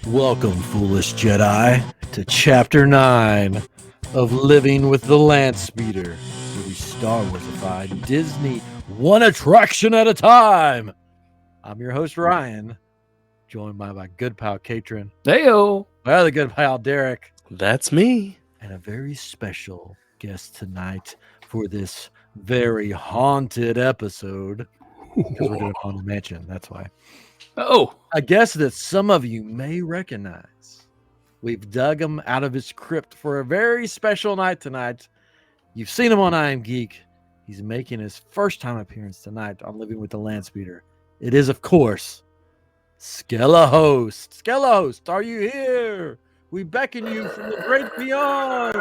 Welcome, foolish Jedi, to Chapter 9 of Living with the Landspeeder, where we Starwarsify Disney one attraction at a time. I'm your host, Ryan, joined by my good pal, Katrin. Heyo! My other good pal, Derek. That's me. And a very special guest tonight for this very haunted episode. Because we're doing Haunted Mansion, that's why. Oh! A guest that some of you may recognize. We've dug him out of his crypt for a very special night tonight. You've seen him on iamGEEK. He's making his first time appearance tonight on Living with the Landspeeder. It is, of course, Skelehost. Skelehost, are you here? We beckon you from the great beyond.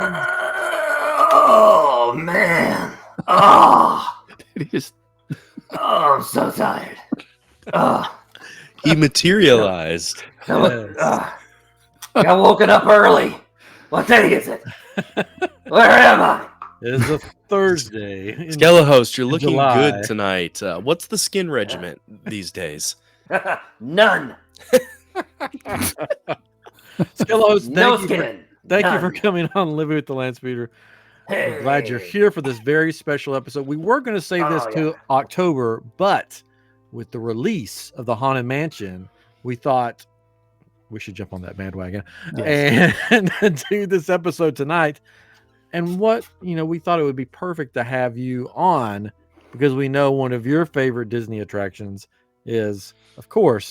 Oh, man. Oh, He just I'm so tired. Oh, He materialized. got woken up early. What day is it? Where am I? It is a Thursday. Skelehost, you're looking July. good tonight. What's the skin regiment these days? None. Skelehost, No thank you skin. for coming on Living with the Landspeeder. I'm glad you're Hey. here for this very special episode. We were going to save this Oh, to October, but with the release of the Haunted Mansion, we thought we should jump on that bandwagon and do this episode tonight. And we thought it would be perfect to have you on because we know one of your favorite Disney attractions is, of course,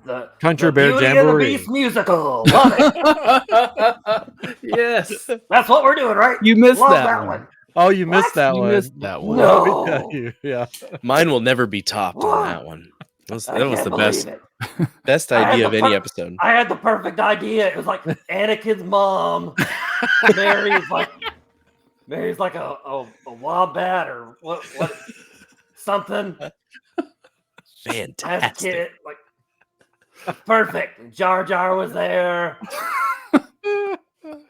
The Country the Bear Beauty and the Jamboree. Beast musical. Love it. yes. That's what we're doing, right? You missed Love that one. Oh, you missed What? that You one. missed that one. No. Let me tell you, yeah. Mine will never be topped Whoa. on that one. That was I the can't best believe it. best I had idea the of any per- episode. I had the perfect idea. It was like Anakin's mom. Mary's like a wombat or what something. as a Fantastic. kid. Like perfect. And Jar Jar was there.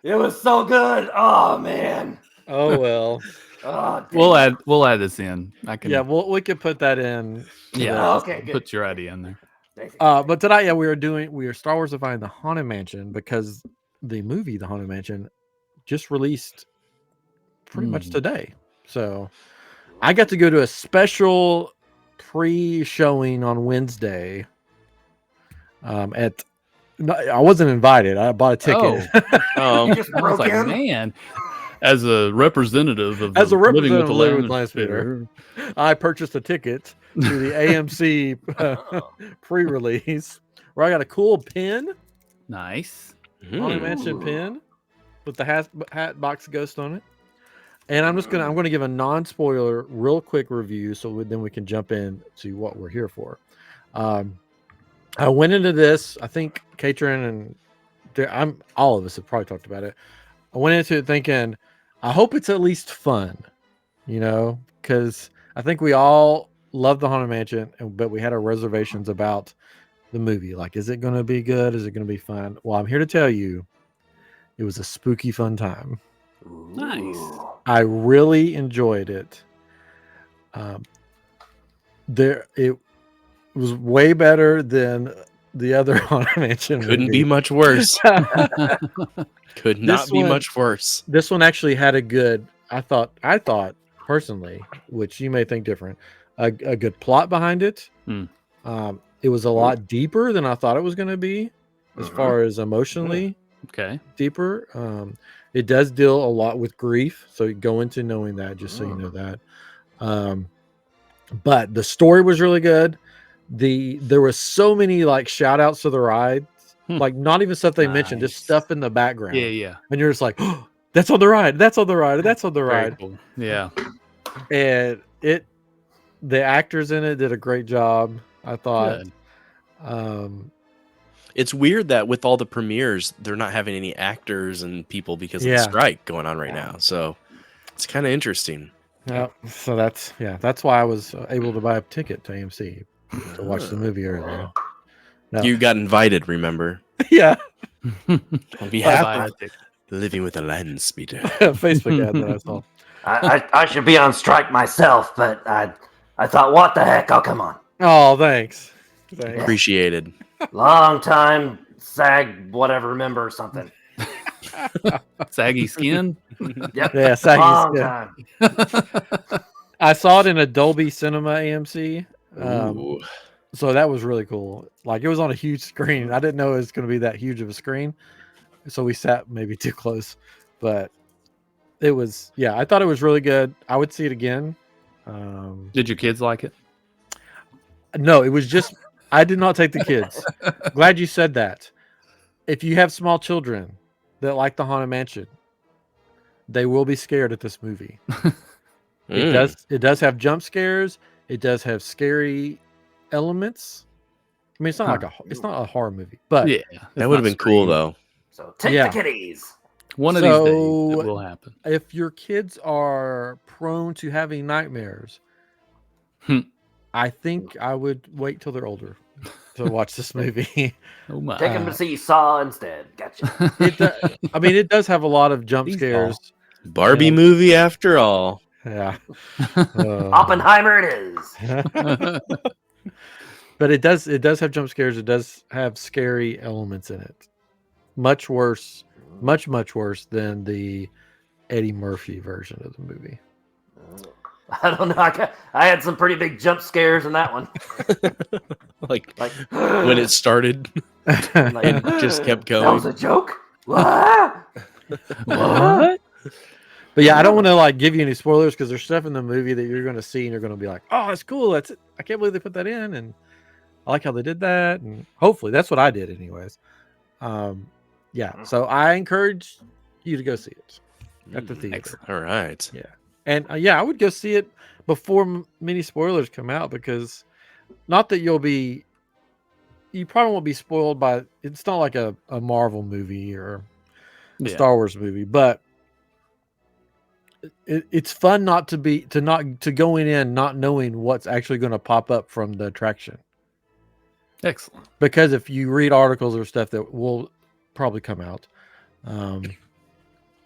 It was so good. Oh man. Oh, well. Oh, damn. We'll add this in. I can. Yeah, we could put that in. Yeah. Okay, good. Put your idea in there. But tonight, we are Star Warsifying the Haunted Mansion because the movie The Haunted Mansion just released pretty much today. So I got to go to a special pre-showing on Wednesday. I wasn't invited. I bought a ticket. You just I was broke like, in. man, as a representative of As a Living with representative the of Living with Landspeeder, I purchased a ticket to the AMC pre-release where I got a cool pin. nice. Haunted Mansion pin with the hat box ghost on it. And I'm going to give a non-spoiler real quick review then we can jump in to what we're here for. I went into this, I think Katrin and all of us have probably talked about it. I went into it thinking, I hope it's at least fun, because I think we all love the Haunted Mansion, but we had our reservations about the movie. Like, is it going to be good? Is it going to be fun? Well, I'm here to tell you, it was a spooky fun time. Nice. I really enjoyed it. It was way better than the other Haunted Mansion. Couldn't movie. be much worse. Could not This be one- much worse. This one actually had a good. I thought personally, which you may think different, a good plot behind it. Hmm. It was a lot deeper than I thought it was going to be, as far as emotionally Okay. deeper. It does deal a lot with grief, so you go into knowing that, just so you know that. But the story was really good. There was so many like shout outs to the ride, like not even stuff they mentioned, just Nice. stuff in the background. Yeah. And you're just like, oh, that's on the ride, that's on the ride, that's on the Very ride. cool. Yeah. And the actors in it did a great job, I thought. Good. It's weird that with all the premieres, they're not having any actors and people because of the Yeah. strike going on right now. So it's kind of interesting. Yeah, so that's why I was able to buy a ticket to AMC to watch the movie earlier. No. You got invited, remember? Yeah, On behalf Bye. of Living with a Landspeeder. Facebook ad that I saw. I should be on strike myself, but I thought, what the heck? Oh, come on. Oh, thanks. Appreciated. Long time sag whatever member or something. Saggy skin. Yep. Yeah, saggy Long skin. time. I saw it in a Dolby Cinema AMC. Ooh. So that was really cool. Like it was on a huge screen. I didn't know it was going to be that huge of a screen. So we sat maybe too close, but it was, yeah, I thought it was really good. I would see it again. Did your kids like it? No, it was just, I did not take the kids. Glad you said that. If you have small children that like the Haunted Mansion, they will be scared at this movie. It does have jump scares. It does have scary elements. I mean, it's not it's not a horror movie, but Yeah, That would have been cool though. So take Yeah. the kitties. One of these days it So- will happen. if your kids are prone to having nightmares, I think I would wait till they're older to watch this movie. Oh my! Take them to see Saw instead. Gotcha. I mean, it does have a lot of jump These scares. Barbie Yeah. movie after all. Yeah. Oppenheimer it is. But it does have jump scares. It does have scary elements in it. Much worse than the Eddie Murphy version of the movie. I don't know. I had some pretty big jump scares in that one. Like Like when it started, like, it just kept that was going. a joke. What? What? But yeah, I don't want to like give you any spoilers because there's stuff in the movie that you're going to see and you're going to be like, "Oh, that's cool. That's it. I can't believe they put that in." And I like how they did that. And hopefully, that's what I did, anyways. Yeah. So I encourage you to go see it at the theater. Excellent. All right. And yeah, I would go see it before many spoilers come out because not that you probably won't be spoiled by. It's not like a Marvel movie or a Yeah. Star Wars movie, but it's fun to go in not knowing what's actually going to pop up from the attraction. Excellent. Because if you read articles or stuff that will probably come out,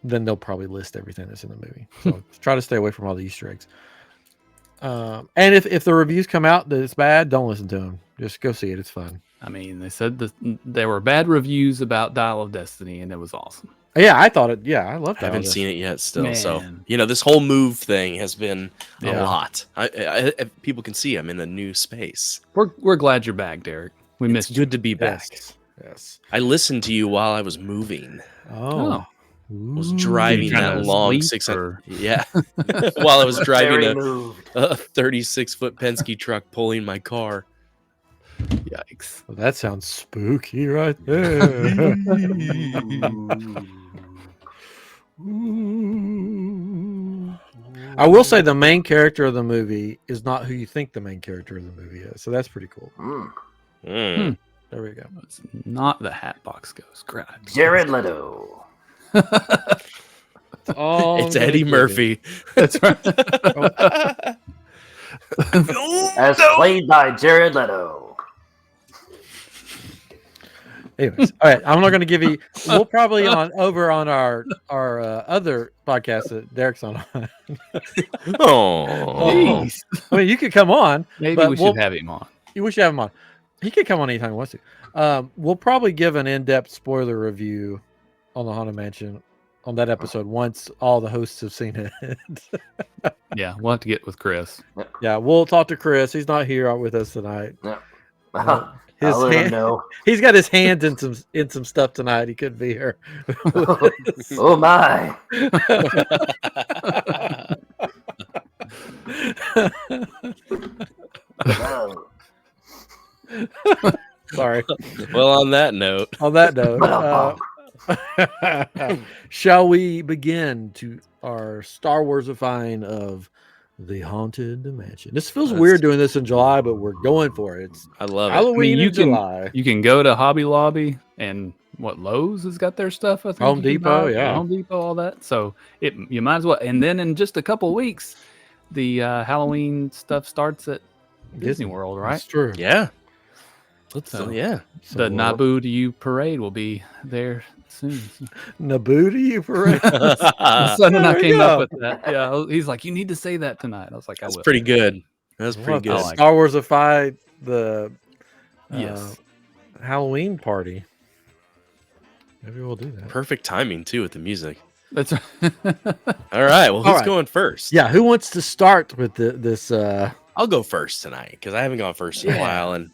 then they'll probably list everything that's in the movie. So try to stay away from all the Easter eggs. And if the reviews come out that it's bad, don't listen to them. Just go see it. It's fun. I mean, they said that there were bad reviews about Dial of Destiny, and it was awesome. Yeah, I thought it. Yeah, I loved I it. haven't seen it yet still. So, Man. this whole move thing has been Yeah. a lot. I people can see I'm in a new space. We're glad you're back, Derek. We It's missed you. good to be back. Yes. I listened to you while I was moving. Oh. I was driving Kinda that long sleep 600. or- Yeah. While I was driving Very moved. a 36-foot Penske truck pulling my car. Yikes. Well, that sounds spooky right there. I will say the main character of the movie is not who you think the main character of the movie is. So that's pretty cool. Mm. There we go. It's not the Hatbox Ghost. Great. Jared Leto. It's Eddie Murphy. That's right. As played by Jared Leto. Anyways, all right. I'm not going to give you. We'll probably over on our other podcast that Derek's on. Oh. Jeez. I mean, you could come on. Maybe But we should have him on. We should have him on. He could come on anytime he wants to. We'll probably give an in-depth spoiler review on the Haunted Mansion on that episode once all the hosts have seen it. Yeah, we'll have to get with Chris. Yeah, we'll talk to Chris. He's not here with us tonight. His I'll let him hand, know. he's got his hands in some stuff tonight. He couldn't be here. Oh my. Oh. Sorry. Well, on that note, On that note, shall we begin to our Star Warsifying of the Haunted Mansion? This feels weird doing this in July, but we're going for it. It's I love it. Halloween you in can- July. You can go to Hobby Lobby and Lowe's has got their stuff. I think Home you can Depot, buy, yeah. Home Depot, all that. So you might as well. And then in just a couple weeks, the Halloween stuff starts at Disney World, right? That's true. Yeah. So Yeah. So the Naboo to You parade will be there soon. Naboo to you parade. The son and I There we came go. up with that. Yeah, he's like, you need to say that tonight. I was like, I That's will. pretty good. That's pretty What, good. the like Star Warsify the Yes. Halloween party. Maybe we'll do that. Perfect timing too with the music. That's All right. Well, who's right. going first? Yeah, who wants to start with this? I'll go first tonight because I haven't gone first in a Yeah. while, and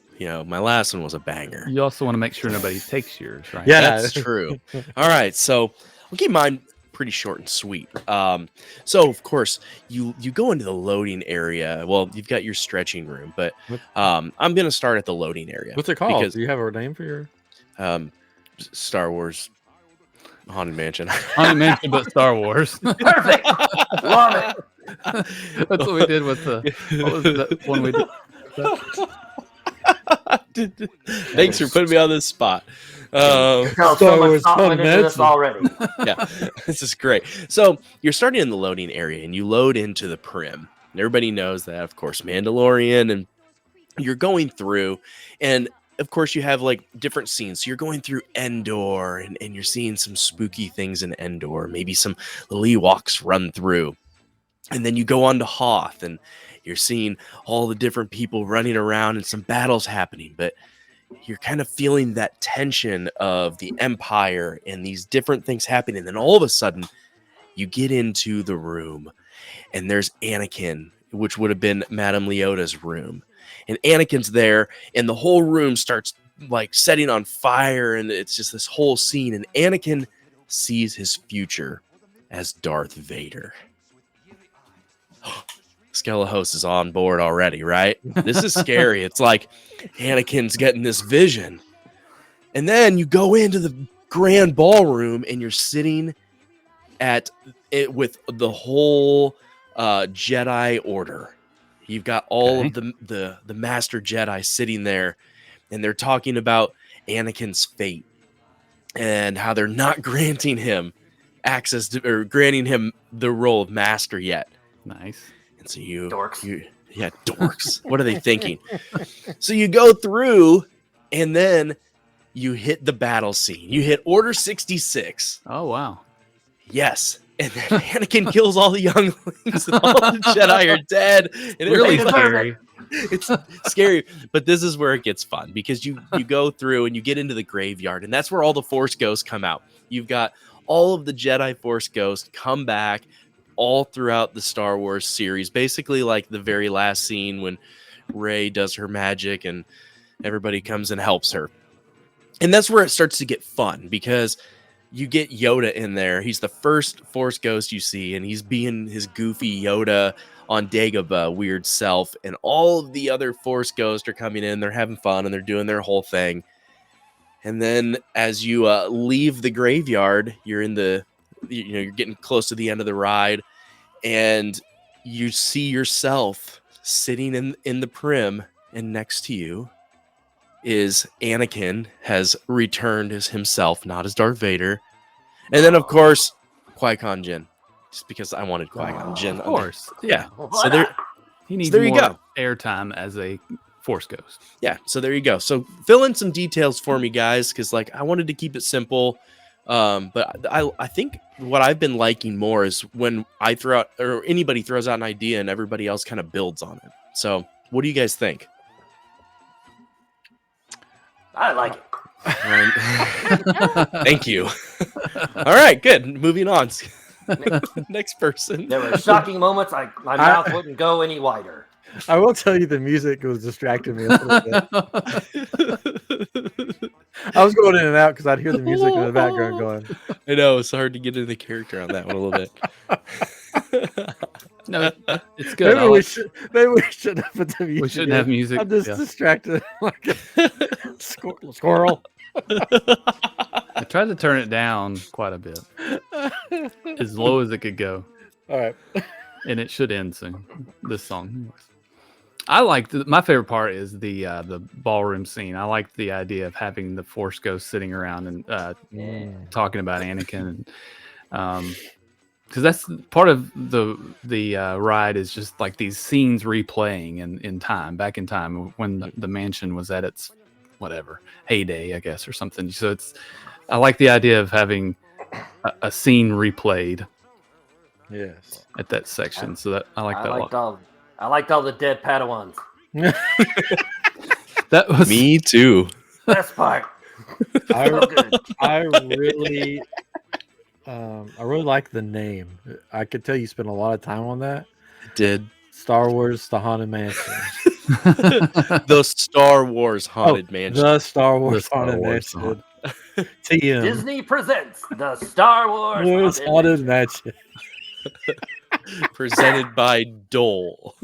my last one was a banger. you also want to make sure nobody takes yours, right? Yeah. That's true. All right, so I'll keep mine pretty short and sweet. So of course you go into the loading area. Well, you've got your stretching room, but I'm gonna start at the loading area. What's it called? Because Do you have a name for your? Star Wars Haunted Mansion. Haunted Mansion, but Star Wars. Perfect. Love it. That's what we did with the. What was the one we did? Thanks for putting me on this spot. Tell Star so much Wars thought went Haunted into this Mansion. already. Yeah, this is great. So you're starting in the loading area, and you load into the Prim. And everybody knows that, of course, Mandalorian, and you're going through, and of course you have like different scenes. So you're going through Endor, and you're seeing some spooky things in Endor. Maybe some Ewoks run through, and then you go on to Hoth, and you're seeing all the different people running around and some battles happening, but you're kind of feeling that tension of the Empire and these different things happening. And then all of a sudden you get into the room and there's Anakin, which would have been Madame Leota's room. And Anakin's there and the whole room starts like setting on fire. And it's just this whole scene. And Anakin sees his future as Darth Vader. Skelehost is on board already, right? This is scary. It's like Anakin's getting this vision. And then you go into the grand ballroom and you're sitting at it with the whole Jedi Order. You've got all of the Master Jedi sitting there, and they're talking about Anakin's fate and how they're not granting him access to, or granting him the role of Master yet. Nice. So Dorks. Yeah, dorks. What are they thinking? So you go through, and then you hit the battle scene. You hit Order 66. Oh wow. Yes. And then Anakin kills all the younglings, and all the Jedi are dead. And Really everybody's scary. It's scary, but this is where it gets fun because you go through and you get into the graveyard, and that's where all the Force ghosts come out. You've got all of the Jedi Force ghosts come back all throughout the Star Wars series, basically like the very last scene when Rey does her magic and everybody comes and helps her. And that's where it starts to get fun because you get Yoda in there. He's the first Force ghost you see, and he's being his goofy Yoda on Dagobah weird self, and all of the other Force ghosts are coming in. They're having fun and they're doing their whole thing. And then as you leave the graveyard, you're in the you're getting close to the end of the ride, and you see yourself sitting in the Prim, and next to you is Anakin has returned as himself, not as Darth Vader. And then of course Qui-Gon Jinn, just because I wanted Qui-Gon Jinn. Of course. Yeah. So there He needs there you more go. airtime as a Force ghost. Yeah, so there you go. So fill in some details for me, guys, because like I wanted to keep it simple. But I think what I've been liking more is when I throw out, or anybody throws out an idea and everybody else kind of builds on it. So what do you guys think? I like it. Thank you. All right, good. Moving on. Next person. There were shocking moments. My mouth wouldn't go any wider. I will tell you the music was distracting me a little bit. I was going in and out because I'd hear the music in the background going. I know, it's hard to get into the character on that one a little bit. No, it's good. Maybe we shouldn't have put the music. We shouldn't have music. I'm just distracted like a squirrel. I tried to turn it down quite a bit, as low as it could go. All right. And it should end soon. This song. I like my favorite part is the ballroom scene. I like the idea of having the Force ghost sitting around and talking about Anakin, and because that's part of the ride is just like these scenes replaying in time, back in time when the mansion was at its whatever heyday, I guess, or something. So I like the idea of having a scene replayed. Yes. At that section, so that I like that a lot. I liked all the dead Padawans. That was me too. Best part. So good. I really like the name. I could tell you spent a lot of time on that. Did Star Wars: The Haunted Mansion. the Star Wars Haunted Mansion. The Star Wars Star Haunted Wars Mansion. TM. Disney presents the Star Wars Haunted Mansion. Presented by Dole.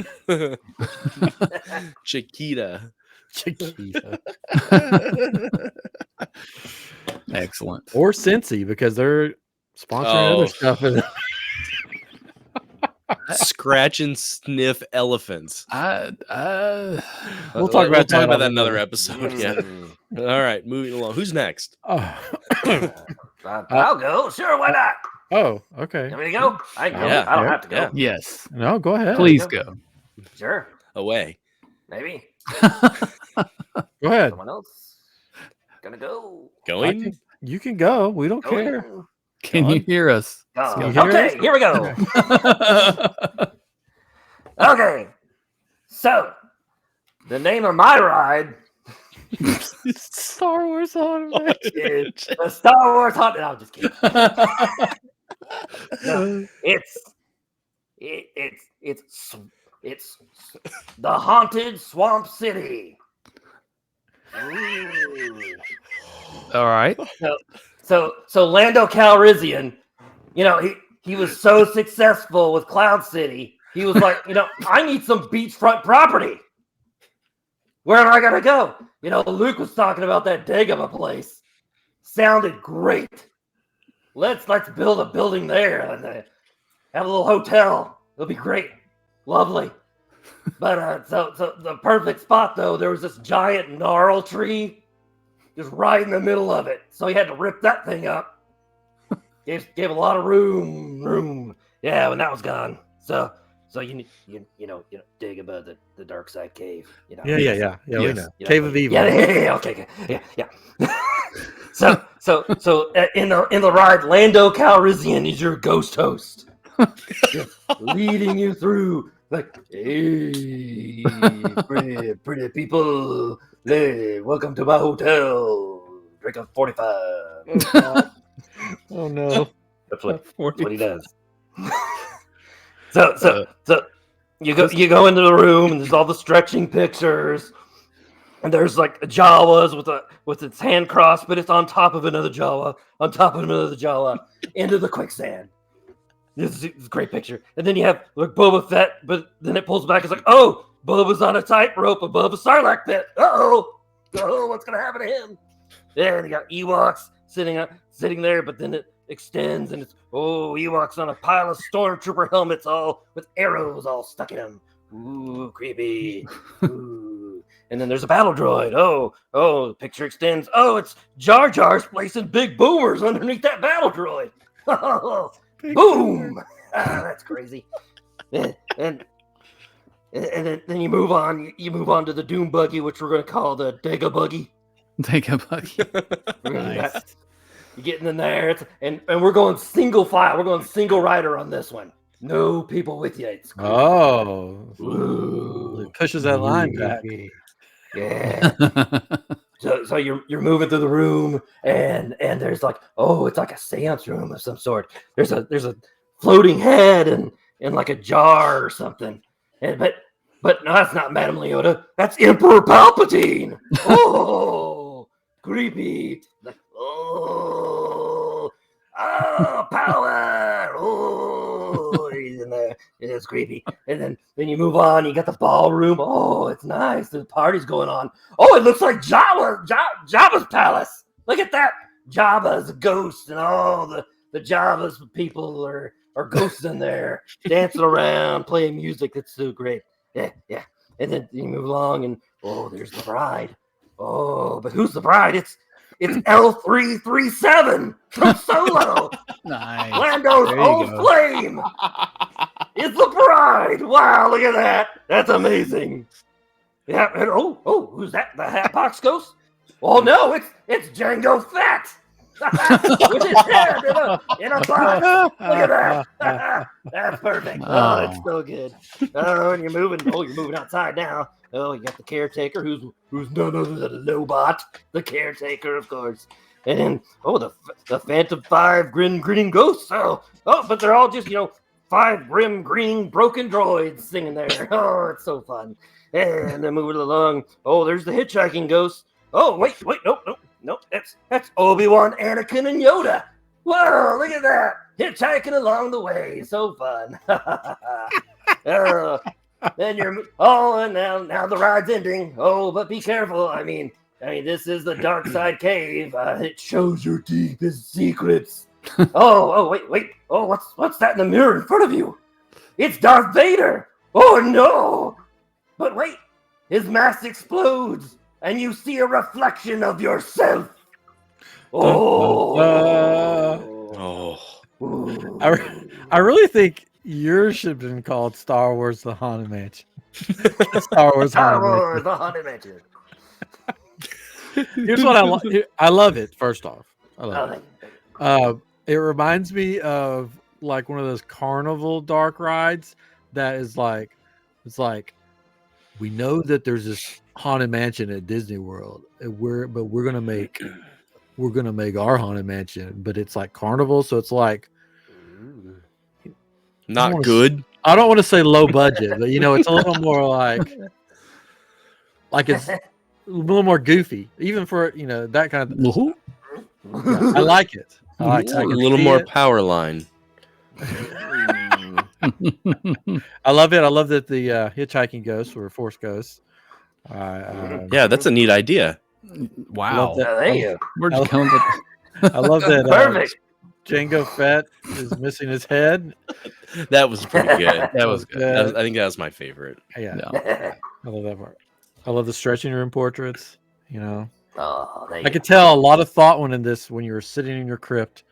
Chiquita. Chiquita. Excellent. Or Cincy, because they're sponsoring Oh. other stuff. Scratch and sniff elephants. We'll We'll talk about that on another another- episode. Yeah. All right, moving along. Who's next? I'll go. Sure, why not? Oh, okay. Want me to go? I can go. Yeah, I don't have to go. yeah. Yes. No, go ahead. Please go. Sure, Away. maybe. Go ahead. Someone else gonna go. Going? You can go. We don't care. Going. Can you hear us? Go. Can you hear Okay, us? here we go. Okay, so the name of my ride Star Wars Haunted Mansion. is the Star Wars Haunted. No, I'm just kidding. No, it's the Haunted Swamp City. Ooh. All right. So Lando Calrissian, he was so successful with Cloud City. He was like, I need some beachfront property. Where am I gonna go? Luke was talking about that Dagobah place. Sounded great. Let's build a building there and have a little hotel. It'll be great, lovely. But so the perfect spot though, there was this giant gnarl tree, just right in the middle of it. So he had to rip that thing up. Gave a lot of room. Yeah, when that was gone. So you Dagobah, the dark side cave. Yeah. We Yes. know. Cave of Evil. Yeah. Okay. Yeah. So in the ride, Lando Calrissian is your ghost host, just leading you through. Like, hey, pretty people, hey, welcome to my hotel. Drink a 45. Oh no. That's what he does. So you go into the room and there's all the stretching pictures, and there's like Jawas with its hand crossed, but it's on top of another Jawa, into the quicksand. This is a great picture. And then you have like Boba Fett, but then it pulls back. It's like, oh, Boba's on a tightrope above a Sarlacc pit. Oh, what's gonna happen to him? There, they got Ewoks sitting there, but then it extends and it's Ewoks on a pile of stormtrooper helmets, all with arrows all stuck in them. Ooh, creepy. Ooh. And then there's a battle droid. Oh, the picture extends. Oh, it's Jar Jar's placing big boomers underneath that battle droid. Boom! That's crazy. And then you move on. You move on to the Doom Buggy, which we're going to call the Dega Buggy. Take a buggy. Nice. You're getting in there, and we're going single file. We're going single rider on this one. No people with you. It's cool. Oh. Ooh. It pushes that line back. Yeah. So you're moving through the room, and there's like, it's like a seance room of some sort. There's a floating head and like a jar or something. But no, that's not Madame Leota. That's Emperor Palpatine. Oh, creepy. Like, power. Oh, he's in there. It's creepy. And then you move on. You got the ballroom. Oh, it's nice. The party's going on. Oh, it looks like Jabba's palace. Look at that. Jabba's a ghost, and all the Jabba's people are ghosts in there, dancing around, playing music. That's so great. Yeah. And then you move along, and there's the bride. Oh, but who's the bride? It's L337 from Solo. Nice. Lando's There you old go. flame. It's the bride. Wow, look at that. That's amazing. Yeah, and who's that? The Hatbox Ghost? Oh no, it's Django Fett. With his head in a box. Look at that. That's perfect. Oh, it's so good. Oh, and you're moving outside now. Oh, you got the caretaker who's none other than Lobot, the caretaker, of course. And then, the Phantom 5 grinning ghosts. But they're all just, 5 grim, green, broken droids singing there. Oh, it's so fun. And then moving along. Oh, there's the hitchhiking ghost. Oh, wait, nope. That's Obi-Wan, Anakin, and Yoda. Whoa, look at that. Hitchhiking along the way. So fun. Then and now the ride's ending. Oh, but be careful. I mean, this is the dark side cave. It shows your deepest secrets. Wait. Oh, what's that in the mirror in front of you? It's Darth Vader. Oh no! But wait, his mask explodes, and you see a reflection of yourself. I really think yours should have been called Star Wars: The Haunted Mansion. Star Wars: The Haunted Mansion. Here's what I love. I love it. First off, I love it. It reminds me of like one of those carnival dark rides that is like, it's like, we know that there's this haunted mansion at Disney World. We're gonna make our haunted mansion, but it's like carnival, so it's like not good. I don't want to say low budget, but it's a little more like it's a little more goofy, even for that kind of. Yeah, I like it. I like it. A little more power line. I love it. I love that the hitchhiking ghosts or force ghosts. Yeah, that's a neat idea. Wow. There you go. Where'd you come with? I love that. Perfect. Jango Fett is missing his head. That was pretty good. That was good. I think that was my favorite. Yeah, Yeah. I love that part. I love the stretching room portraits. Oh, I could tell a lot of thought went in this when you were sitting in your crypt.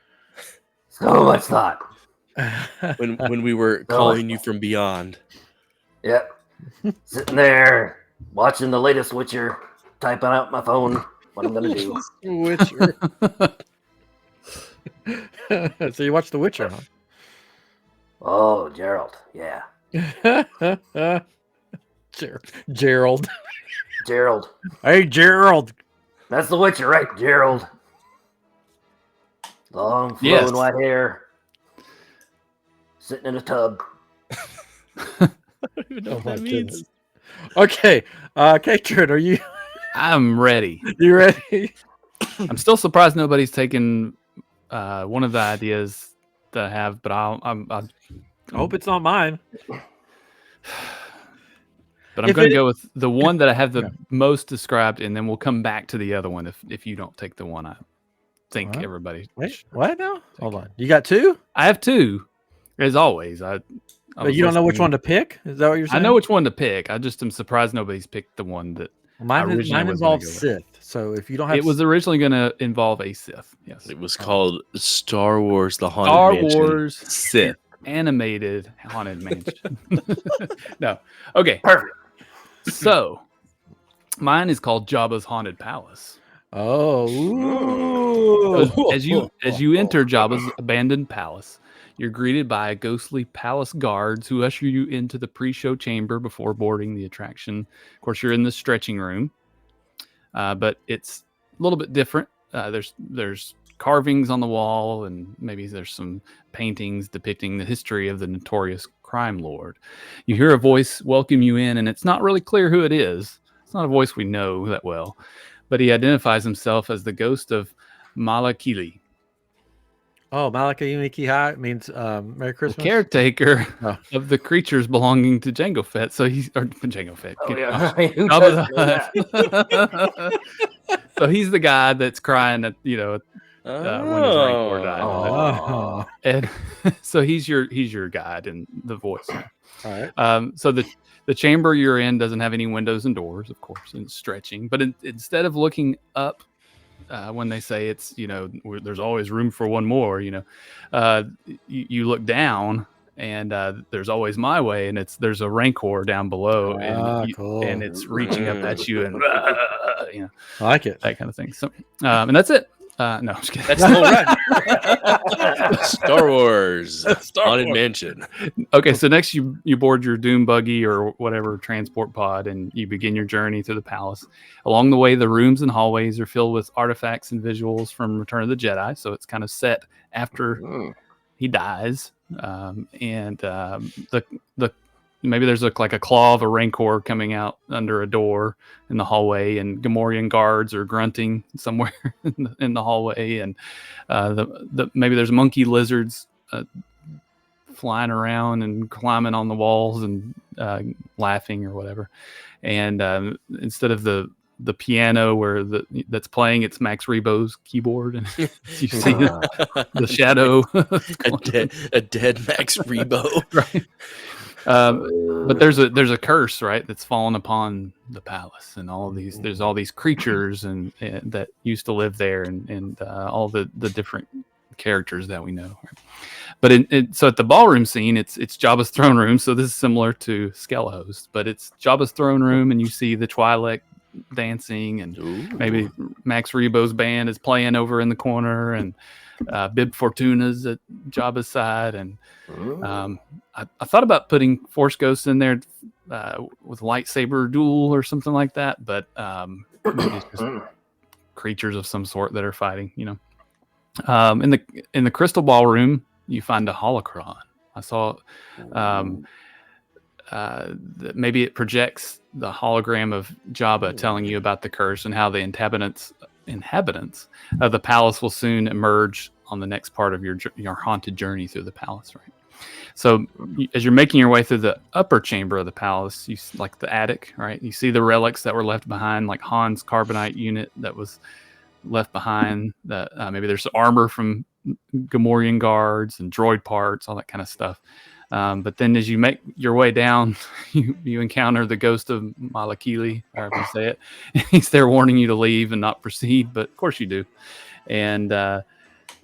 So much thought. When we were calling you from beyond. Yep. Sitting there watching the latest Witcher, typing out my phone what I'm gonna do. Witcher. So you watched The Witcher, huh? Oh, Gerald. Yeah. Gerald. Gerald. Hey, Gerald. That's The Witcher, right? Gerald. Long, flowing white hair. Sitting in a tub. I don't even know what that means. Goodness. Okay. Katrin, are you ready. You ready? I'm still surprised nobody's taken one of the ideas that I have, but I hope it's not mine. But I'm going to go with the one that I have the most described, and then we'll come back to the other one if you don't take the one I think everybody. Wait, what now? Hold on. You got two? I have two, as always. But you don't know which one to pick? Is that what you're saying? I know which one to pick. I just am surprised nobody's picked the one that mine involves Sith. So if you don't have, it was originally going to involve a Sith. Yes, it was called Star Wars: The Haunted Mansion. Star Wars Sith animated haunted mansion. No, okay, perfect. So mine is called Jabba's Haunted Palace. Oh, as you enter Jabba's abandoned palace, you're greeted by ghostly palace guards who usher you into the pre-show chamber before boarding the attraction. Of course, you're in the stretching room, but it's a little bit different. There's carvings on the wall, and maybe there's some paintings depicting the history of the notorious crime lord. You hear a voice welcome you in, and it's not really clear who it is. It's not a voice we know that well, but he identifies himself as the ghost of Malakili. Oh, Malakili means Merry Christmas. The caretaker of the creatures belonging to Jango Fett. So he's Jango Fett. Oh, yeah. Who doesn't know that? So he's the guy that's crying at when his Rancor died. Oh. And so he's your guide and the voice. All right. So the chamber you're in doesn't have any windows and doors, of course, and it's stretching. But instead of looking up, when they say it's there's always room for one more, you look down, and there's always my way, and there's a Rancor down below, cool. and it's reaching up at you, and I like it, that kind of thing. So and that's it. No, I'm just kidding. That's the whole ride. Star Wars, Haunted Mansion. Okay, so next you board your Doom buggy or whatever transport pod, and you begin your journey through the palace. Along the way, the rooms and hallways are filled with artifacts and visuals from Return of the Jedi, so it's kind of set after he dies. The maybe there's like a claw of a Rancor coming out under a door in the hallway, and Gamorrean guards are grunting somewhere in the hallway, and maybe there's monkey lizards flying around and climbing on the walls and laughing or whatever. And instead of the piano that's playing, it's Max Rebo's keyboard, and you see the shadow. a dead Max Rebo. Right. But there's a curse, right, that's fallen upon the palace, and there's all these creatures and that used to live there, and all the different characters that we know. Right? But so at the ballroom scene, it's Jabba's throne room. So this is similar to Skelehost, but it's Jabba's throne room, and you see the Twi'lek dancing, and maybe Max Rebo's band is playing over in the corner, and Bib Fortuna's at Jabba's side, and I thought about putting Force Ghosts in there with lightsaber duel or something like that, but maybe it's just creatures of some sort that are fighting, you know. In the Crystal Ballroom, you find a holocron. I saw that maybe it projects the hologram of Jabba telling you about the curse and how the inhabitants of the palace will soon emerge on the next part of your haunted journey through the palace, right? So as you're making your way through the upper chamber of the palace, you like the attic, right? You see the relics that were left behind, like Han's carbonite unit that was left behind. That maybe there's armor from Gamorrean guards and droid parts, all that kind of stuff. But then as you make your way down, you encounter the ghost of Malakili, however you say it. He's there warning you to leave and not proceed, but of course you do. And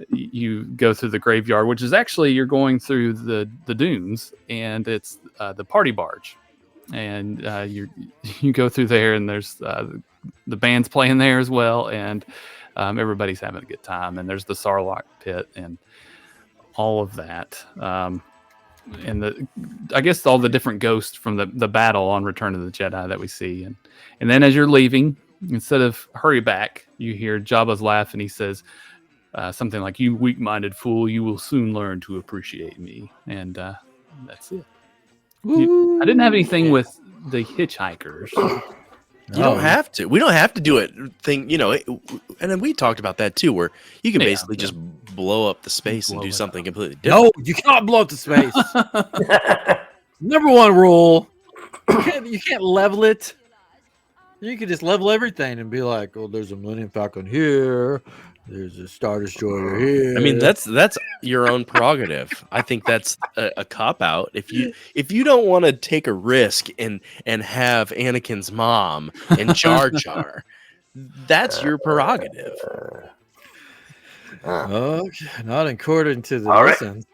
you go through the graveyard, which is actually, you're going through the dunes, and it's the party barge. And you go through there, and there's the band's playing there as well, and everybody's having a good time. And there's the Sarlacc pit and all of that. And I guess all the different ghosts from the battle on Return of the Jedi that we see. And then as you're leaving, instead of hurry back, you hear Jabba's laugh, and he says something like, "You weak-minded fool, you will soon learn to appreciate me." And that's it. I didn't have anything with the hitchhikers. You don't have to. We don't have to do it. And then we talked about that too, where you can basically just blow up the space and do something completely different. No, you cannot blow up the space. Number one rule: you can't level it. You can just level everything and be like, "Oh, there's a Millennium Falcon here. There's a Star Destroyer here." I mean, that's your own prerogative. I think that's a cop out. If you don't want to take a risk and have Anakin's mom and Jar Jar, that's your prerogative. Okay, not according to the All right. lessons.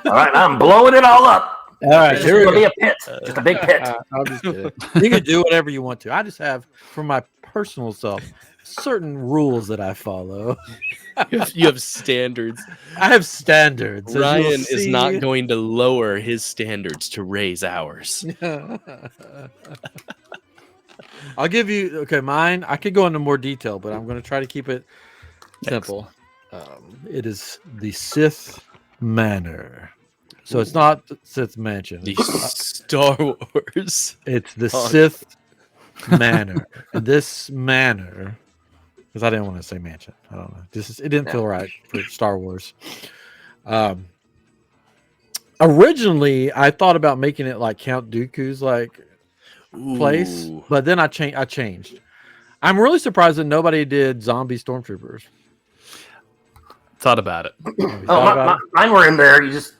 All right, I'm blowing it all up. All right, It's here we gonna go. be a pit, just a big pit. I'm just kidding. You can do whatever you want to. I just have, for my personal self, certain rules that I follow. You have standards. I have standards. as Ryan you'll is see. not going to lower his standards to raise ours. I'll give you mine. I could go into more detail, but I'm going to try to keep it simple. It is the Sith Manor. So it's not the Sith Mansion. The Star Wars. It's the Sith Manor. And this manor, because I didn't want to say mansion. I don't know. It didn't feel right for Star Wars. Originally, I thought about making it like Count Dooku's place, Ooh. but then I changed. I'm really surprised that nobody did zombie stormtroopers. Thought about it. Mine were in there. You just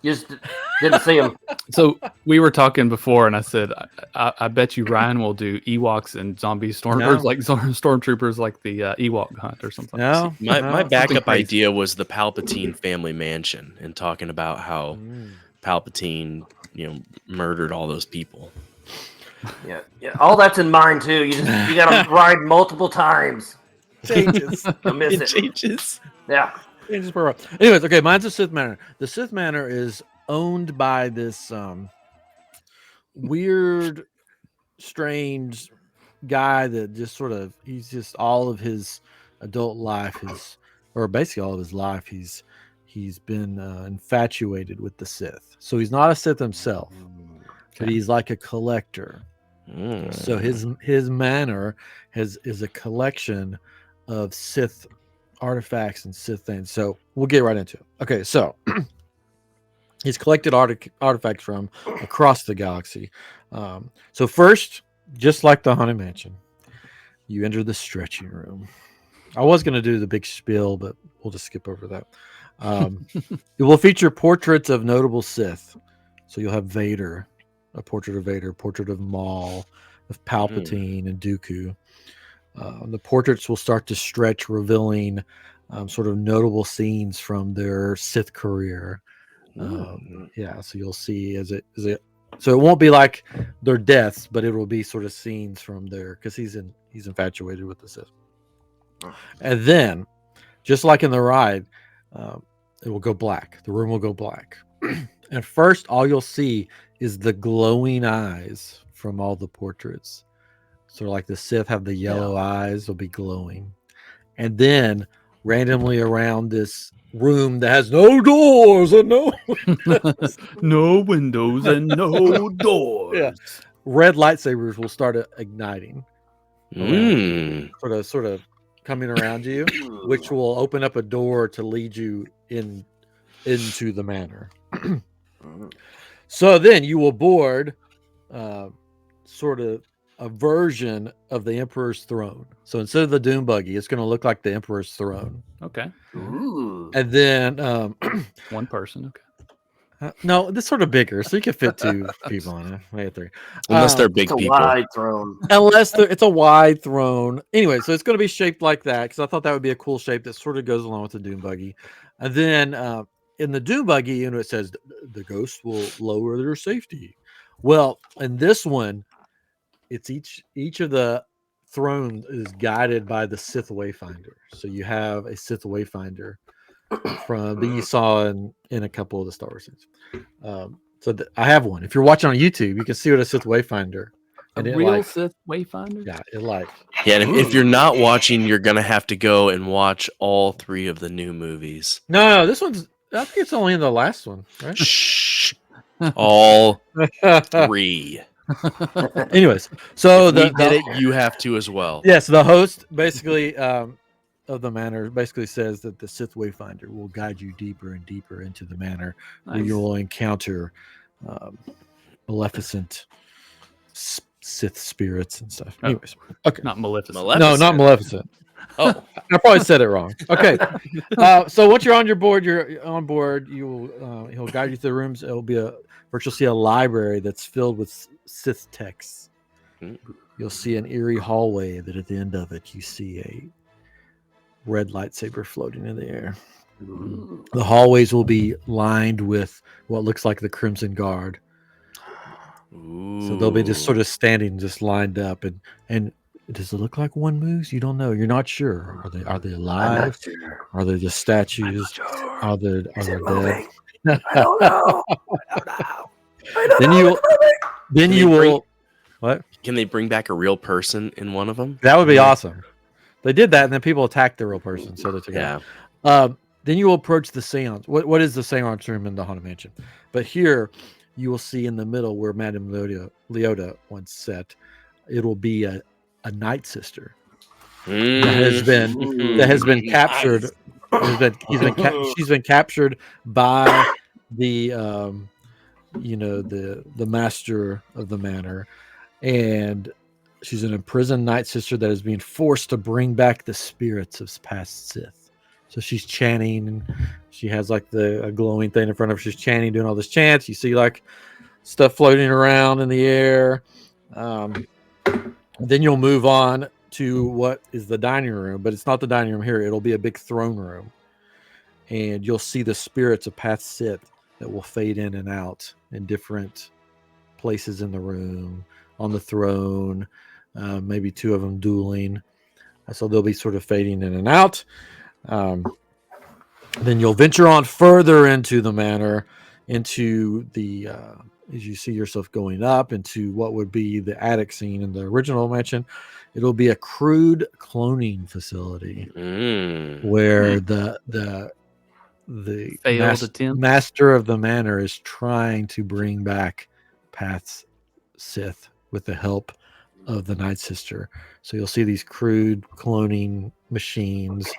didn't see them. So we were talking before, and I said, I bet you Ryan will do Ewoks and zombie stormtroopers, like stormtroopers, like the Ewok hunt or something. No, My backup crazy. idea was the Palpatine family mansion, and talking about how Palpatine, murdered all those people. Yeah. All that's in mine too. You got to ride multiple times. changes. I miss It it. changes. Yeah. Changes per hour. Anyways, okay, mine's the Sith Manor. The Sith Manor is owned by this weird, strange guy that just sort of he's just all of his adult life or basically all of his life he's been infatuated with the Sith. So he's not a Sith himself, but Okay. he's like a collector. So his manor is a collection of Sith artifacts and Sith things. So we'll get right into it. Okay, so he's collected artifacts from across the galaxy. So first, just like the Haunted Mansion, you enter the stretching room. I was going to do the big spiel, but we'll just skip over that. It will feature portraits of notable Sith. So you'll have Vader, a portrait of Vader, portrait of Maul, of Palpatine and Dooku. The portraits will start to stretch, revealing sort of notable scenes from their Sith career. Yeah, so you'll see as it so it won't be like their deaths, but it will be sort of scenes from there because he's infatuated with the Sith. And then, just like in the ride, it will go black. The room will go black. And first, all you'll see is the glowing eyes from all the portraits. So, like the Sith have the yellow eyes, they'll be glowing. And then, randomly around this room that has no doors and no No windows and no doors. Yeah. red lightsabers will start igniting, sort of coming around you, which will open up a door to lead you into the manor. So then you will board sort of a version of the Emperor's throne. So instead of the Doom buggy, it's going to look like the Emperor's throne. Okay. Ooh. And then One person. Okay. no, this sort of bigger, so you can fit two people on it, maybe three. Unless they're big It's a people. wide throne. Unless it's a wide throne. Anyway, so it's going to be shaped like that because I thought that would be a cool shape that sort of goes along with the Doom buggy. And then in the Doom buggy, it says the ghosts will lower their safety. Well, in this one, it's each of the thrones is guided by the Sith Wayfinder. So you have a Sith Wayfinder from that you saw in a couple of the Star Wars scenes. So I have one. If you're watching on YouTube, you can see what a Sith Wayfinder. A And it real like, Sith Wayfinder? yeah, it like Yeah, and if you're not watching, you're gonna have to go and watch all 3 of the new movies. no, this one's. I think it's only in the last one, right? Shh. All 3. Anyways, so We did it. You have to as well. Yes, the host basically of the manor basically says that the Sith Wayfinder will guide you deeper and deeper into the manor, where you will encounter maleficent Sith spirits and stuff. Oh. Anyways, okay. Not Maleficent. No, not Maleficent. Oh, I probably said it wrong. Okay. So once you're on board. You will he'll guide you through the rooms. It'll be first you'll see a library that's filled with Sith texts. You'll see an eerie hallway that at the end of it you see a red lightsaber floating in the air. The hallways will be lined with what looks like the Crimson Guard. So they'll be just sort of standing, just lined up, and does it look like one moves? You don't know. You're not sure. Are they alive? Are they just statues? Are they dead? I don't know. Then you will. What? can they bring back a real person in one of them? That would be awesome. They did that, and then people attacked the real person, so they took it out. Then you will approach the seance. What is the seance room in the Haunted Mansion? But here, you will see in the middle where Madame Leota once sat. It will be a night sister that has been captured. She's been captured by the the master of the manor, and she's an imprisoned night sister that is being forced to bring back the spirits of past Sith. So she's chanting, and she has like a glowing thing in front of her. She's chanting, doing all this chants. You see like stuff floating around in the air. Then you'll move on to what is the dining room, but it's not the dining room here. It'll be a big throne room, and you'll see the spirits of past Sith that will fade in and out in different places in the room, on the throne, maybe two of them dueling. So they'll be sort of fading in and out. Then you'll venture on further into the manor, into the as you see yourself going up into what would be the attic scene in the original mansion. It'll be a crude cloning facility where the Failed attempt. master of the manor is trying to bring back Path's Sith with the help of the Night Sister. So you'll see these crude cloning machines.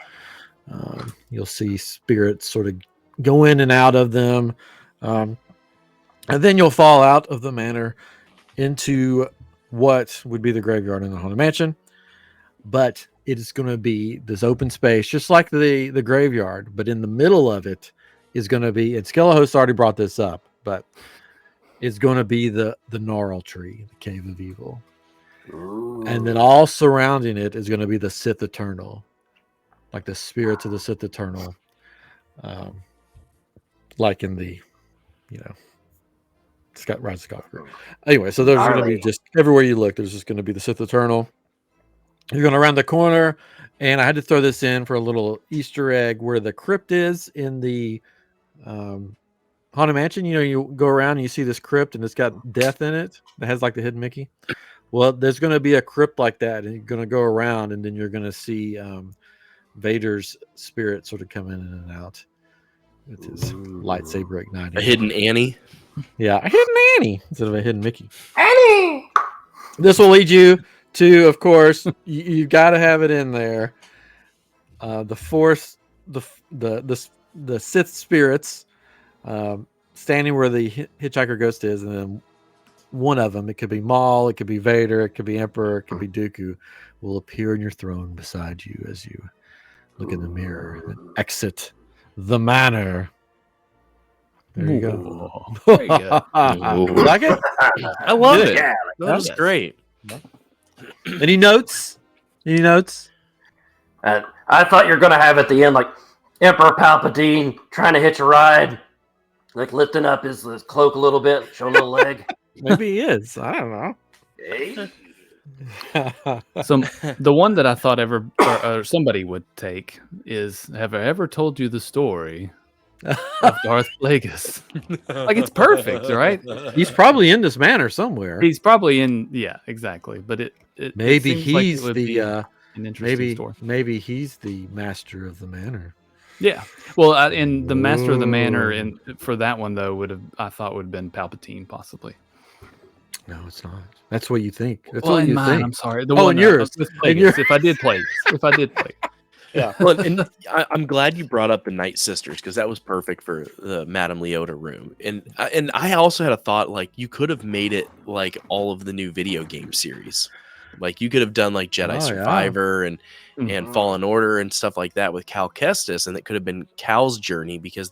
You'll see spirits sort of go in and out of them. And then you'll fall out of the manor into what would be the graveyard in the Haunted Mansion. But it is going to be this open space, just like the graveyard. But in the middle of it is going to be, and Skelehost already brought this up, but it's going to be the gnarl tree, the cave of evil. Ooh. And then all surrounding it is going to be the Sith Eternal, like the spirits of the Sith Eternal, like in the, Rise of Skywalker. Anyway, so there's going to be just everywhere you look, there's just going to be the Sith Eternal. You're going around the corner, and I had to throw this in for a little Easter egg where the crypt is in the Haunted Mansion. You go around and you see this crypt, and it's got death in it that has like the hidden Mickey. Well, there's going to be a crypt like that, and you're going to go around, and then you're going to see Vader's spirit sort of come in and out with his lightsaber igniting. A hidden Annie. Yeah, a hidden Annie instead of a hidden Mickey. Annie! This will lead you to, of course, you got to have it in there. The Force, the Sith spirits standing where the Hitchhiker Ghost is, and then one of them, it could be Maul, it could be Vader, it could be Emperor, it could be Dooku, will appear in your throne beside you as you look in the mirror and exit the manor. There you go. Very good. Like it? I love it. Yeah. That was great. Any notes? And I thought you were going to have at the end, like, Emperor Palpatine trying to hitch a ride, like lifting up his cloak a little bit, showing a little leg. Maybe he is. I don't know. Hey. So the one that I thought or somebody would take is, have I ever told you the story of Darth Plagueis? Like, it's perfect, right? He's probably in this manor somewhere. He's probably in, yeah, exactly. But it Maybe seems like he's it would be an interesting story. Maybe he's the master of the manor. Yeah. Well, and the master of the manor, and for that one though, I thought would have been Palpatine, possibly. No, it's not. That's what you think. That's Well, what in you mine, think. I'm sorry. The Oh, one and yours. if I did play. Yeah. Well, and I'm glad you brought up the Night Sisters, because that was perfect for the Madame Leota room. And I also had a thought, like, you could have made it like all of the new video game series. Like, you could have done like Jedi Survivor and Fallen Order and stuff like that with Cal Kestis, and it could have been Cal's journey, because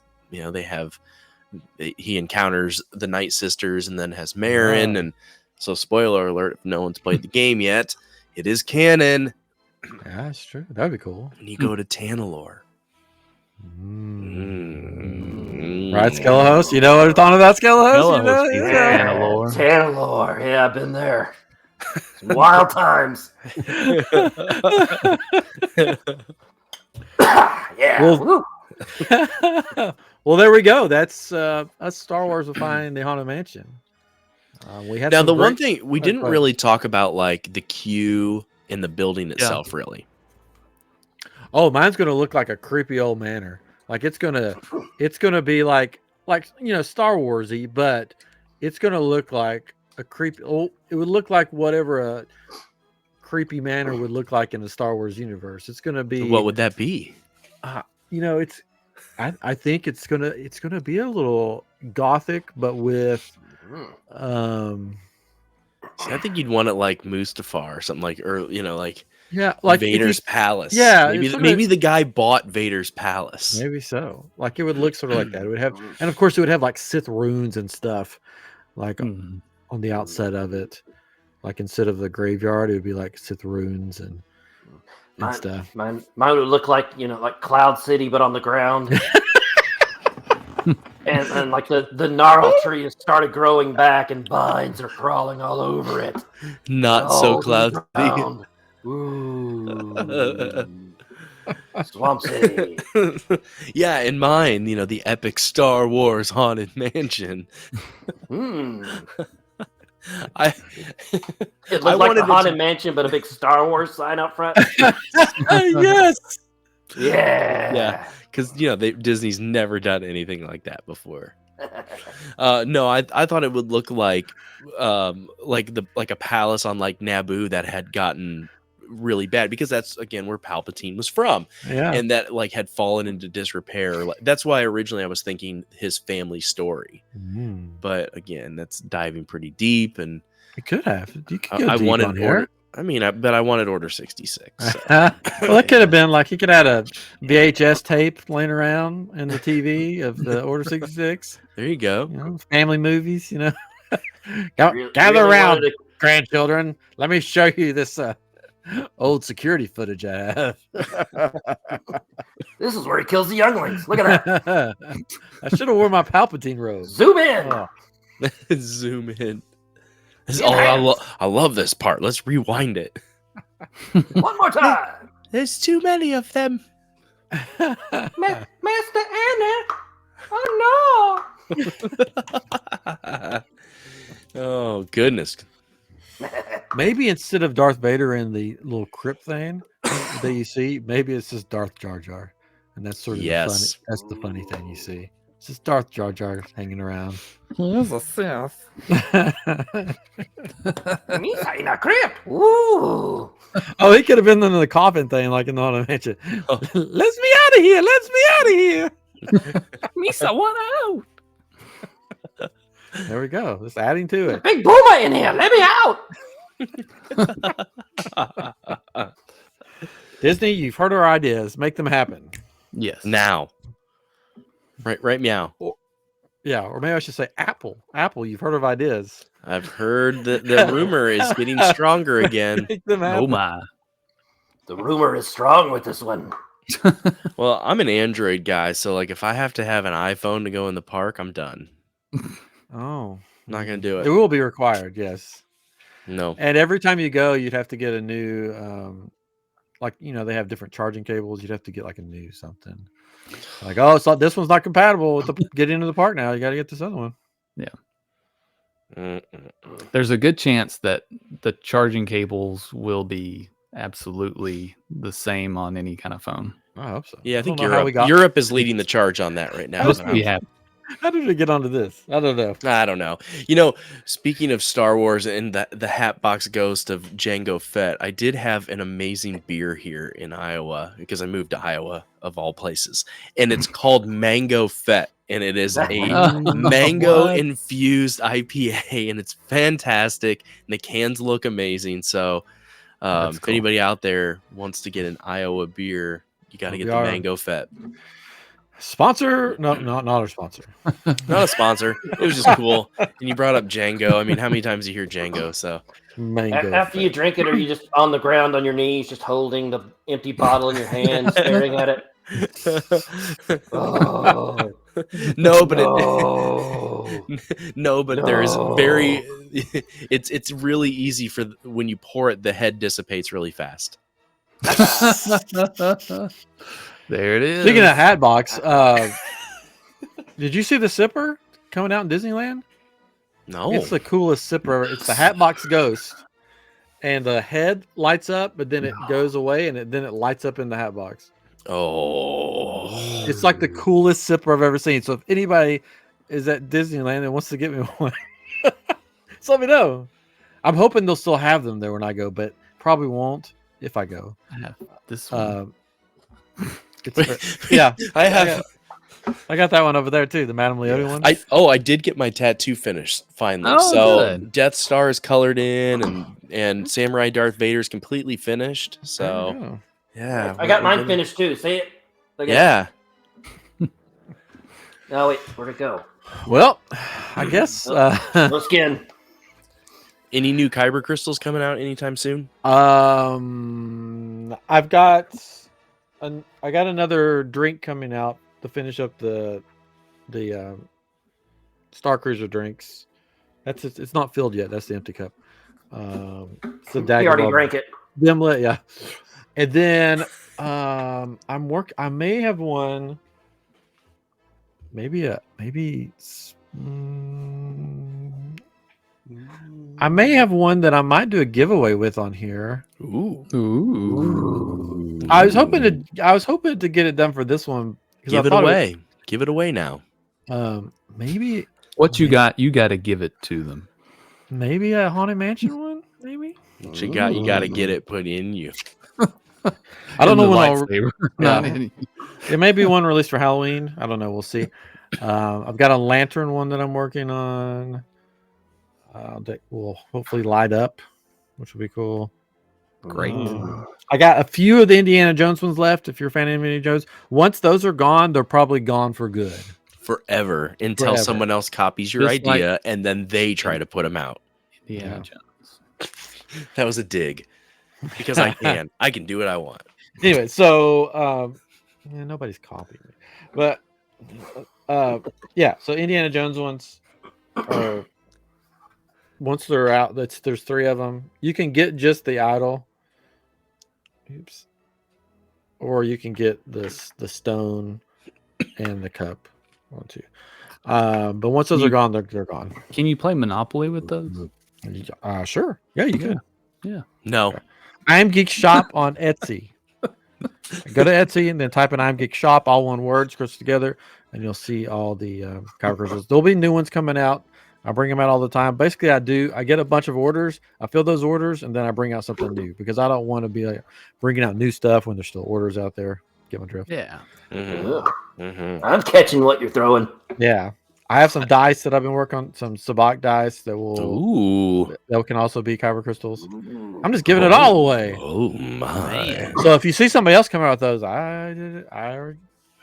he encounters the Night Sisters and then has Marin, and so spoiler alert, if no one's played the game yet, it is canon. Yeah, that's true. That'd be cool. And you go to Tanalorr. Right, Skelehost? You know what I'm talking about, Skelehost? Tanalorr. Yeah, I've been there. Some wild times. Yeah. Well, well, there we go. That's us Starwarsifying the Haunted Mansion. We had now some the one great- thing we didn't really talk about, like the queue in the building itself, really. Oh, mine's gonna look like a creepy old manor. Like it's gonna be like Star Warsy, but it's gonna look like a creepy. Oh, it would look like whatever a creepy manor would look like in the Star Wars universe. It's gonna be. What would that be? It's. I think it's gonna be a little gothic, but with. See, I think you'd want it like Mustafar or something, like, or like Vader's palace. Yeah, maybe the guy bought Vader's palace. Maybe so. Like it would look sort of like that. It would have, and of course, it would have like Sith runes and stuff, like on the outside of it. Like instead of the graveyard, it would be like Sith runes and stuff. Mine would look like like Cloud City, but on the ground. And like the gnarl tree has started growing back, and vines are crawling all over it. Not so Cloud City. Ooh. Swamp City. Yeah, in mine, the epic Star Wars Haunted Mansion. I It I looked like the wanted Haunted Mansion, but a big Star Wars sign out front. yes. Yeah. Yeah, because Disney's never done anything like that before. No, I thought it would look like a palace on like Naboo that had gotten really bad, because that's again where Palpatine was from, Yeah. and that like had fallen into disrepair. That's why originally I was thinking his family story, but again, that's diving pretty deep, and You could have. You could go I deep wanted on here. but I wanted Order 66. So. Well, it could have been like he could have had a VHS tape laying around in the TV of the Order 66. There you go. Family movies. Really Gather around, wanted grandchildren. Let me show you this old security footage I have. This is where he kills the younglings. Look at that. I should have worn my Palpatine robe. Zoom in. Oh. Zoom in. Enhance. I love this part. Let's rewind it. One more time. There's too many of them. Master Anna. Oh Oh goodness. no. Maybe instead of Darth Vader in the little crypt thing that you see, maybe it's just Darth Jar Jar, and that's sort of Yes. the funny thing you see. It's just Darth Jar Jar hanging around. He is a Sith. Misa in a crypt. Ooh. Oh, he could have been in the coffin thing, like in the Haunted Mansion. Oh. Let's me out of here! Let's me out of here! Misa, what out? There we go. Just adding to it. Big boomer in here. Let me out. Disney, you've heard our ideas. Make them happen. Yes. Now. Right, meow. Yeah, or maybe I should say Apple. Apple, you've heard of ideas. I've heard that the rumor is getting stronger again. Make them happen. Oh my. The rumor is strong with this one. Well, I'm an Android guy, so like if I have to have an iPhone to go in the park, I'm done. Oh. Not gonna do It it. will be required, yes. No. And every time you go, you'd have to get a new, they have different charging cables. You'd have to get like a new something. Like, oh, so this one's not compatible with the get into the park now. You got to get this other one. There's a good chance that the charging cables will be absolutely the same on any kind of phone. I hope so. Yeah, I think don't know how we Europe is leading the charge on that right now. Most we have. How did we get onto this? I don't know. I don't know. Speaking of Star Wars and the Hatbox Ghost of Jango Fett, I did have an amazing beer here in Iowa because I moved to Iowa of all places, and it's called Mango Fett, and it is a mango infused IPA, and it's fantastic. And the cans look amazing. So, if cool. anybody out there wants to get an Iowa beer, you got to get the Mango Fett. Sponsor? No, not our sponsor. Not a sponsor. It was just cool. And you brought up Django. I mean, how many times do you hear Django? So Mango. After you drink it, are you just on the ground on your knees, just holding the empty bottle in your hand, staring at it? Oh, no, but there's very. It's really easy for when you pour it. The head dissipates really fast. There it is. Speaking of Hatbox, did you see the sipper coming out in Disneyland? No, It's the coolest sipper. It's the Hatbox Ghost, and the head lights up, but then it goes away, and then it lights up in the Hatbox. Oh, It's like the coolest sipper I've ever seen. So if anybody is at Disneyland and wants to get me one, just let me know. I'm hoping they'll still have them there when I go, but probably won't if I go. I have this one. Yeah, I got that one over there too, the Madame Leota one. I did get my tattoo finished finally. Oh, so good. Death Star is colored in, and Samurai Darth Vader is completely finished. There So you go. yeah, I got mine finished too. Say it. Look at Yeah, it. No, wait. Where'd it go? Well, I guess No skin. any new Kyber crystals coming out anytime soon? I've got I got another drink coming out to finish up the Star Cruiser drinks. It's not filled yet. That's the empty cup. It's the You already Dagobah. drank it. dim lit, yeah. And then I may have one. Maybe I may have one that I might do a giveaway with on here. Ooh. I was hoping to get it done for this one because Give it away. Give it away now. Maybe What you got? You got to give it to them. maybe a Haunted Mansion one. Maybe What you got to get it put in you. I don't know when lightsaber. Yeah. It may be one released for Halloween. I don't know. We'll see. I've got a lantern one that I'm working on. That will hopefully light up, which will be cool. Great. I got a few of the Indiana Jones ones left. If you're a fan of Indiana Jones, once those are gone, they're probably gone for good. Until Forever. someone else copies your Just idea and then they try to put them out. Indiana Yeah. Jones. That was a dig because I can do what I want. Anyway, so nobody's copying me, but yeah. So Indiana Jones ones are once they're out. There's 3 of them. You can get just the idol. Oops. Or you can get the stone and the cup. 1, 2. But once those are gone, they're gone. Can you play Monopoly with those? Sure. Yeah, you can. Yeah. No. iamGEEK shop on Etsy. Go to Etsy and then type in iamGEEK shop, all one word, scratch together, and you'll see all the cover crystals. There'll be new ones coming out. I bring them out all the time. Basically, I get a bunch of orders. I fill those orders, and then I bring out something new because I don't want to be like bringing out new stuff when there's still orders out there. Get my drift? Yeah. I'm catching what you're throwing. Yeah. I have some dice that I've been working on, some Sabak dice that can also be kyber crystals. I'm just giving it all away. Oh my! So if you see somebody else come out with those,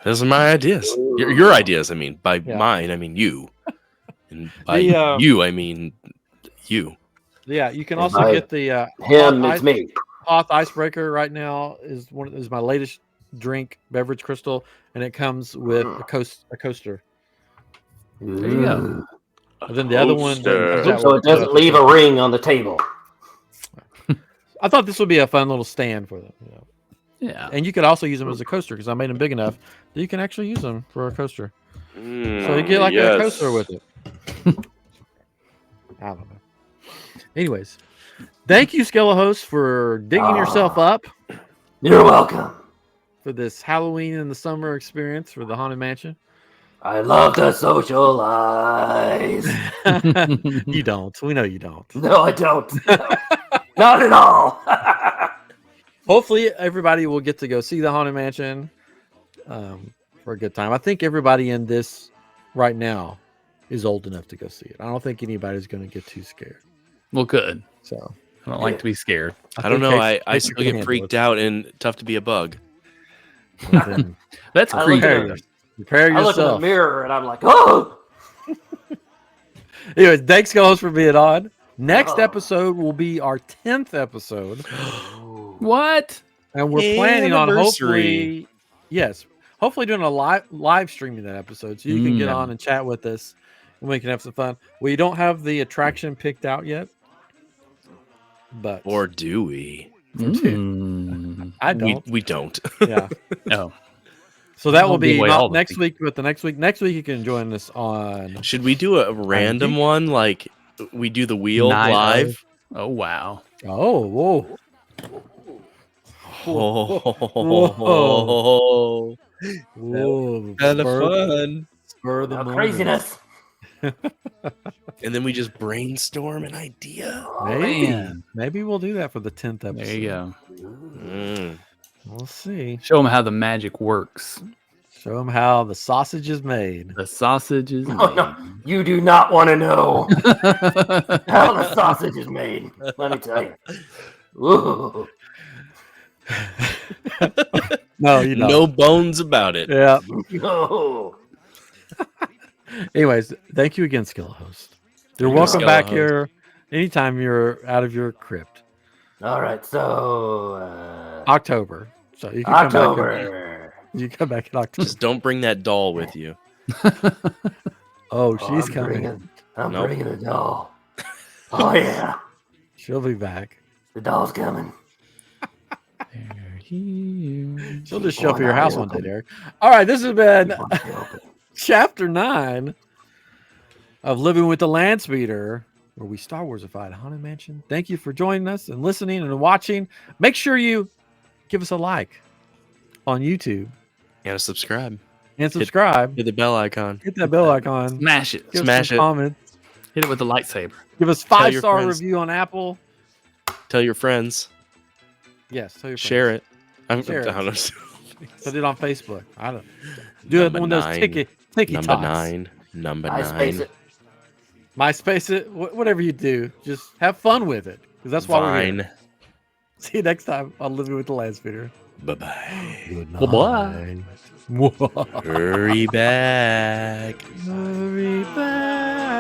Those are my ideas. Your ideas. I mean, by mine, I mean you. And by you, I mean you. Yeah, you can also get the it's me. Hoth Icebreaker right now is my latest drink beverage crystal, and it comes with a coaster. There you go. And then the other one, so it doesn't leave a ring on the table. I thought this would be a fun little stand for them. Yeah. And you could also use them as a coaster because I made them big enough that you can actually use them for a coaster. So you get like a coaster with it. I don't know. Anyways, thank you, Skelehost, for digging yourself up. You're welcome. For this Halloween in the summer experience for the Haunted Mansion. I love to socialize. You don't. We know you don't. No, I don't. Not at all. Hopefully, everybody will get to go see the Haunted Mansion for a good time. I think everybody in this right now is old enough to go see it. I don't think anybody's going to get too scared. Well, good. So I don't like to be scared. I don't know. I still get freaked out and tough to be a bug. That's creepy. Prepare yourself. I look in the mirror and I'm like, oh. Anyways, thanks, guys, for being on. Next episode will be our 10th episode. What? And we're planning on hopefully doing a live streaming that episode so you can get on and chat with us and we can have some fun. We don't have the attraction picked out yet. But or do we? I don't. We don't. Yeah. No. So that will be not next week, but the next week. Next week you can join us on. Should we do a random one like we do the wheel live? Oh wow! Oh whoa! Whoa! Whoa! Kind of fun. Spur the moment. Craziness. And then we just brainstorm an idea. Maybe we'll do that for the 10th episode. There you go. We'll see. Show them how the magic works. Show them how the sausage is made. The sausage is made. No, you do not want to know how the sausage is made. Let me tell you. Ooh. No, you don't. No bones about it. Yeah. No. Anyways, thank you again, Skelehost. You're welcome back here anytime you're out of your crypt. All right, so October. So you can you come back in October. Just don't bring that doll with you. She's coming. I'm bringing a doll. Oh yeah, she'll be back. the doll's coming. They're here. She'll just show up at your house one day, Derek. All right, this has been Chapter 9 of Living with the Landspeeder, where we Star Warsify The Haunted Mansion. Thank you for joining us and listening and watching. Make sure you give us a like on YouTube And subscribe. and subscribe. Hit the bell icon. Hit that bell icon. Smash it. Give us Smash some it. comments. Hit it with the lightsaber. Give us Tell your 5-star friends. review on Apple. Tell your friends. Yes, tell your friends. Share it. Share it. I don't know. Put it on Facebook. I don't do it Number one of those 9. ticky Number tots. 9. Number I 9. space it. MySpace it. Whatever you do, just have fun with it, because that's why we're here. Vine. See you next time on Living with the Landspeeder. Bye-bye. Bye-bye. Hurry back. Hurry back.